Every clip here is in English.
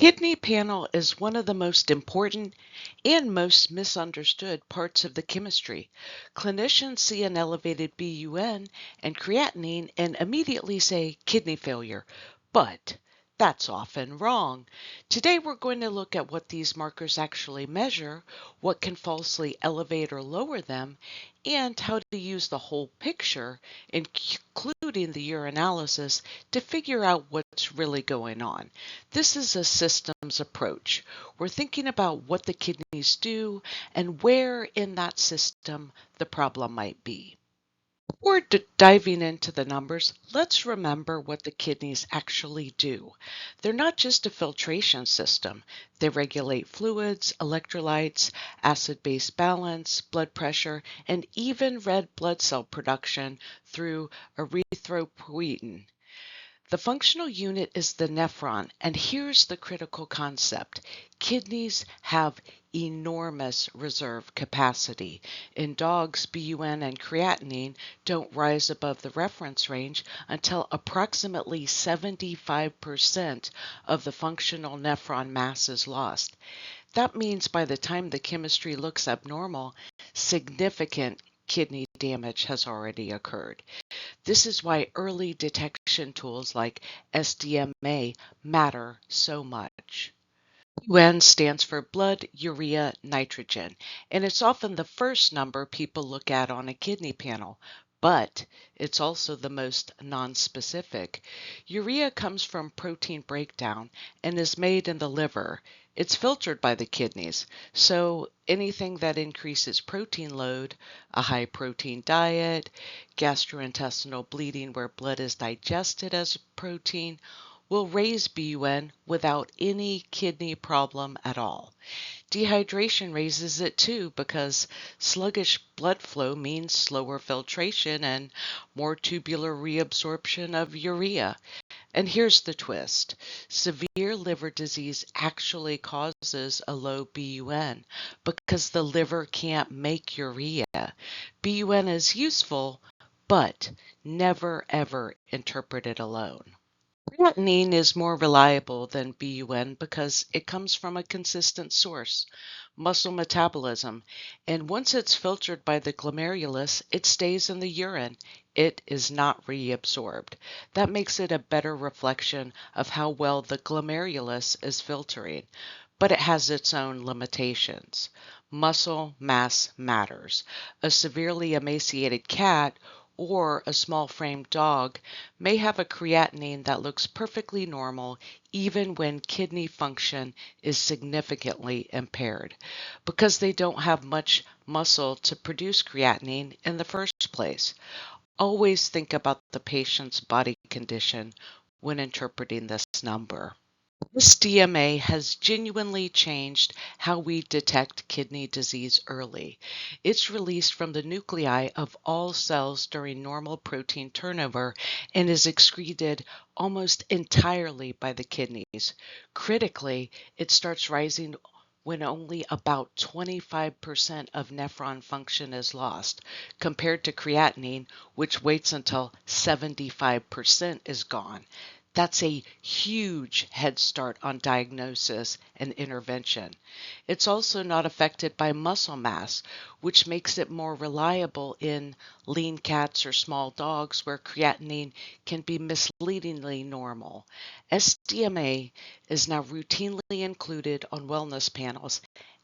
Kidney panel is one of the most important and most misunderstood parts of the chemistry. Clinicians see an elevated BUN and creatinine and immediately say kidney failure, but that's often wrong. Today we're going to look at what these markers actually measure, what can falsely elevate or lower them, and how to use the whole picture, including the urinalysis, to figure out what's really going on. This is a systems approach. We're thinking about what the kidneys do and where in that system the problem might be. Before diving into the numbers, let's remember what the kidneys actually do. They're not just a filtration system. They regulate fluids, electrolytes, acid-base balance, blood pressure, and even red blood cell production through erythropoietin. The functional unit is the nephron, and here's the critical concept. Kidneys have enormous reserve capacity. In dogs, BUN and creatinine don't rise above the reference range until approximately 75% of the functional nephron mass is lost. That means by the time the chemistry looks abnormal, significant kidney damage has already occurred. This is why early detection tools like SDMA matter so much. UN stands for blood urea nitrogen, and it's often the first number people look at on a kidney panel, but it's also the most nonspecific. Urea comes from protein breakdown and is made in the liver. It's filtered by the kidneys, so anything that increases protein load, a high protein diet, gastrointestinal bleeding where blood is digested as protein, will raise BUN without any kidney problem at all. Dehydration raises it too because sluggish blood flow means slower filtration and more tubular reabsorption of urea. And here's the twist. Severe liver disease actually causes a low BUN because the liver can't make urea. BUN is useful, but never ever interpreted alone. Creatinine is more reliable than BUN because it comes from a consistent source, muscle metabolism, and once it's filtered by the glomerulus, it stays in the urine. It is not reabsorbed. That makes it a better reflection of how well the glomerulus is filtering, but it has its own limitations. Muscle mass matters. A severely emaciated cat or a small-framed dog may have a creatinine that looks perfectly normal even when kidney function is significantly impaired, because they don't have much muscle to produce creatinine in the first place. Always think about the patient's body condition when interpreting this number. SDMA has genuinely changed how we detect kidney disease early. It's released from the nuclei of all cells during normal protein turnover and is excreted almost entirely by the kidneys. Critically, it starts rising when only about 25% of nephron function is lost, compared to creatinine, which waits until 75% is gone. That's a huge head start on diagnosis and intervention. It's also not affected by muscle mass, which makes it more reliable in lean cats or small dogs where creatinine can be misleadingly normal. SDMA is now routinely included on wellness panels,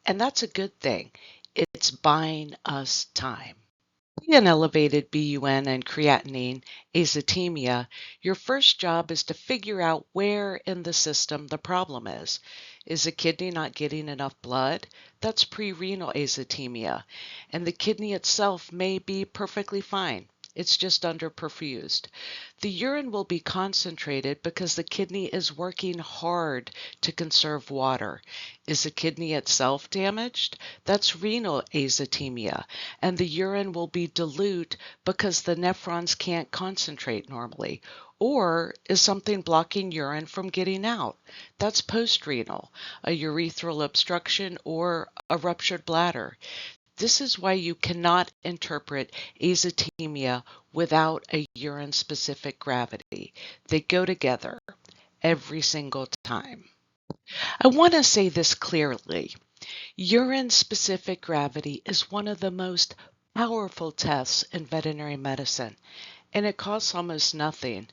and that's a good thing. It's buying us time. An elevated BUN and creatinine, azotemia, your first job is to figure out where in the system the problem is. Is the kidney not getting enough blood? That's pre-renal azotemia, and the kidney itself may be perfectly fine. It's just underperfused. The urine will be concentrated because the kidney is working hard to conserve water. Is the kidney itself damaged? That's renal azotemia, and the urine will be dilute because the nephrons can't concentrate normally. Or is something blocking urine from getting out? That's post-renal, a urethral obstruction or a ruptured bladder. This is why you cannot interpret azotemia without a urine-specific gravity. They go together every single time. I want to say this clearly. Urine-specific gravity is one of the most powerful tests in veterinary medicine, and it costs almost nothing.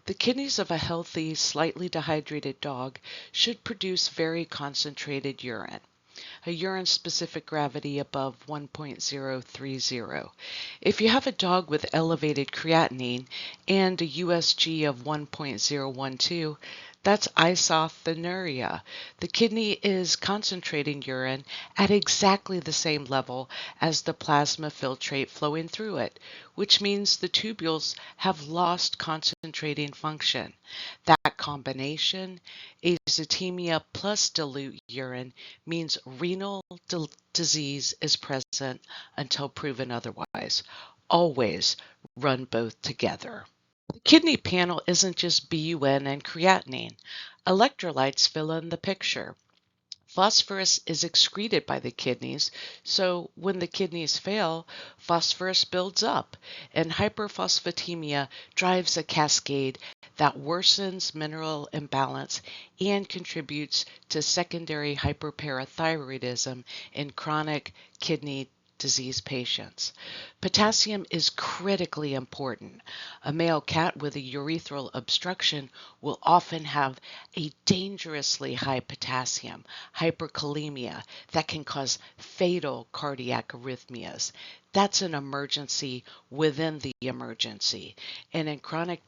The kidneys of a healthy, slightly dehydrated dog should produce very concentrated urine, a urine-specific gravity above 1.030. If you have a dog with elevated creatinine and a USG of 1.012, that's isothenuria. The kidney is concentrating urine at exactly the same level as the plasma filtrate flowing through it, which means the tubules have lost concentrating function. That combination, azotemia plus dilute urine, means renal disease is present until proven otherwise. Always run both together. The kidney panel isn't just BUN and creatinine. Electrolytes fill in the picture. Phosphorus is excreted by the kidneys, so when the kidneys fail, phosphorus builds up, and hyperphosphatemia drives a cascade that worsens mineral imbalance and contributes to secondary hyperparathyroidism in chronic kidney disease patients. Potassium is critically important. A male cat with a urethral obstruction will often have a dangerously high potassium, hyperkalemia, that can cause fatal cardiac arrhythmias. That's an emergency within the emergency. And in chronic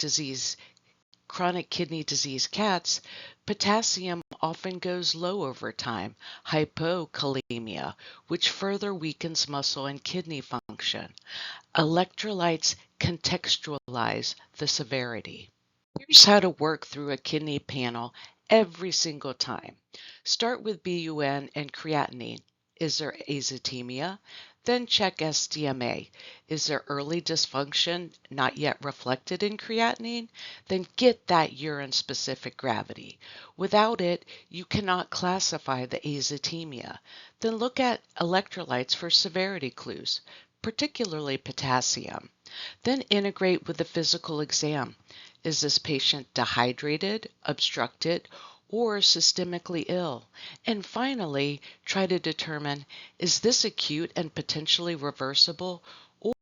kidney disease cats, potassium often goes low over time, hypokalemia, which further weakens muscle and kidney function. Electrolytes contextualize the severity. Here's how to work through a kidney panel every single time. Start with BUN and creatinine. Is there azotemia? Then check SDMA. Is there early dysfunction not yet reflected in creatinine? Then get that urine-specific gravity. Without it, you cannot classify the azotemia. Then look at electrolytes for severity clues, particularly potassium. Then integrate with the physical exam. Is this patient dehydrated, obstructed, or systemically ill? And finally, try to determine, is this acute and potentially reversible,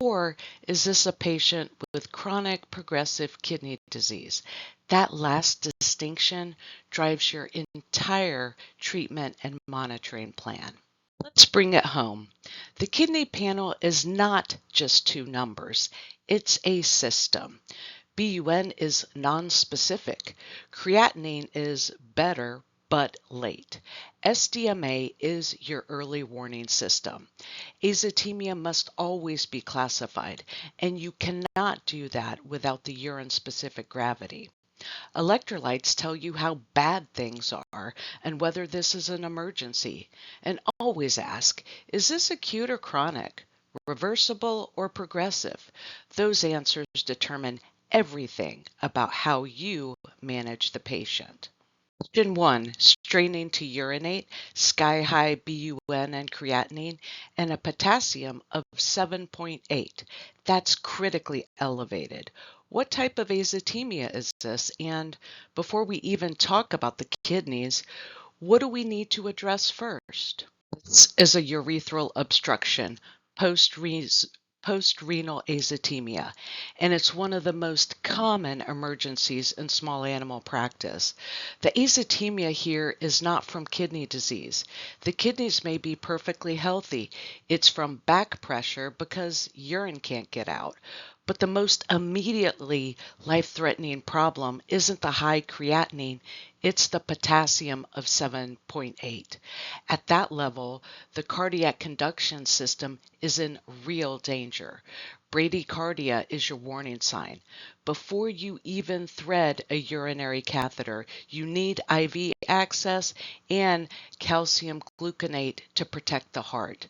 or is this a patient with chronic progressive kidney disease? That last distinction drives your entire treatment and monitoring plan. Let's bring it home. The kidney panel is not just two numbers, it's a system. BUN is nonspecific. Creatinine is better but late. SDMA is your early warning system. Azotemia must always be classified, and you cannot do that without the urine-specific gravity. Electrolytes tell you how bad things are and whether this is an emergency. And always ask, is this acute or chronic, reversible or progressive? Those answers determine everything about how you manage the patient. Question 1, straining to urinate, sky-high BUN and creatinine, and a potassium of 7.8. That's critically elevated. What type of azotemia is this? And before we even talk about the kidneys, what do we need to address first? This is a urethral obstruction, post-renal azotemia, and it's one of the most common emergencies in small animal practice. The azotemia here is not from kidney disease. The kidneys may be perfectly healthy. It's from back pressure because urine can't get out. But the most immediately life-threatening problem isn't the high creatinine, it's the potassium of 7.8. At that level, the cardiac conduction system is in real danger. Bradycardia is your warning sign. Before you even thread a urinary catheter, you need IV access and calcium gluconate to protect the heart.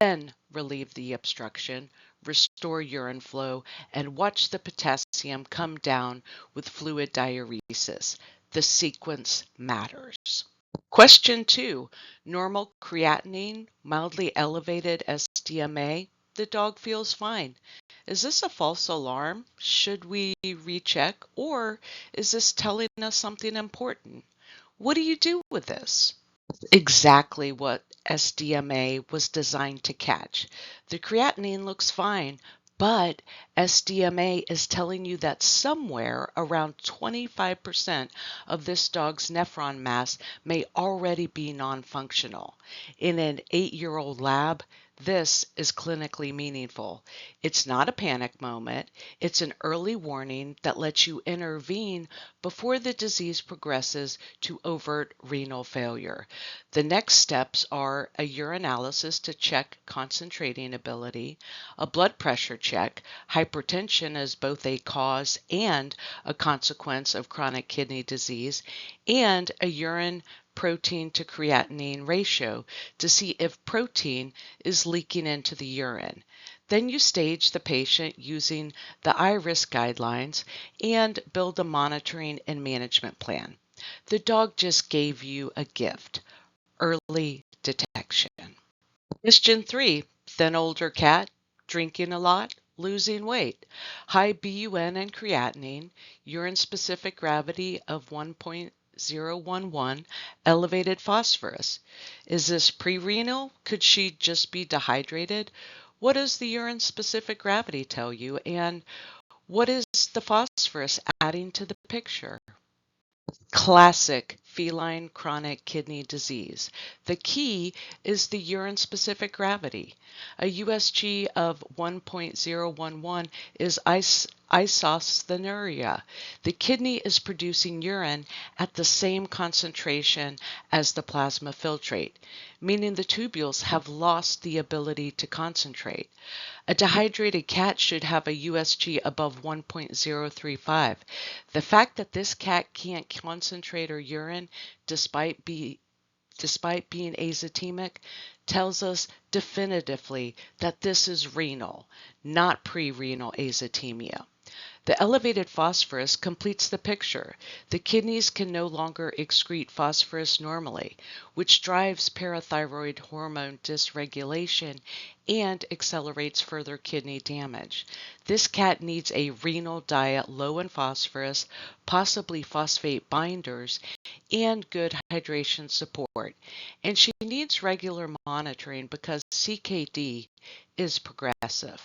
Then relieve the obstruction, restore urine flow, and watch the potassium come down with fluid diuresis. The sequence matters. Question 2. Normal creatinine, mildly elevated SDMA. The dog feels fine. Is this a false alarm? Should we recheck? Or is this telling us something important? What do you do with this? Exactly what SDMA was designed to catch. The creatinine looks fine, but SDMA is telling you that somewhere around 25% of this dog's nephron mass may already be non-functional. In an 8-year-old lab, this is clinically meaningful. It's not a panic moment. It's an early warning that lets you intervene before the disease progresses to overt renal failure. The next steps are a urinalysis to check concentrating ability, a blood pressure check. Hypertension is both a cause and a consequence of chronic kidney disease, and a urine protein to creatinine ratio to see if protein is leaking into the urine. Then you stage the patient using the IRIS guidelines and build a monitoring and management plan. The dog just gave you a gift: early detection. Question 3. Thin older cat, drinking a lot, losing weight, high BUN and creatinine, urine specific gravity of 1.011, elevated phosphorus. Is this pre-renal? Could she just be dehydrated? What does the urine specific gravity tell you? And what is the phosphorus adding to the picture? Classic feline chronic kidney disease. The key is the urine-specific gravity. A USG of 1.011 is isosthenuria. The kidney is producing urine at the same concentration as the plasma filtrate, meaning the tubules have lost the ability to concentrate. A dehydrated cat should have a USG above 1.035. The fact that this cat can't concentrate her urine despite being azotemic tells us definitively that this is renal, not pre-renal azotemia. The elevated phosphorus completes the picture. The kidneys can no longer excrete phosphorus normally, which drives parathyroid hormone dysregulation and accelerates further kidney damage. This cat needs a renal diet low in phosphorus, possibly phosphate binders, and good hydration support. And she needs regular monitoring because CKD is progressive.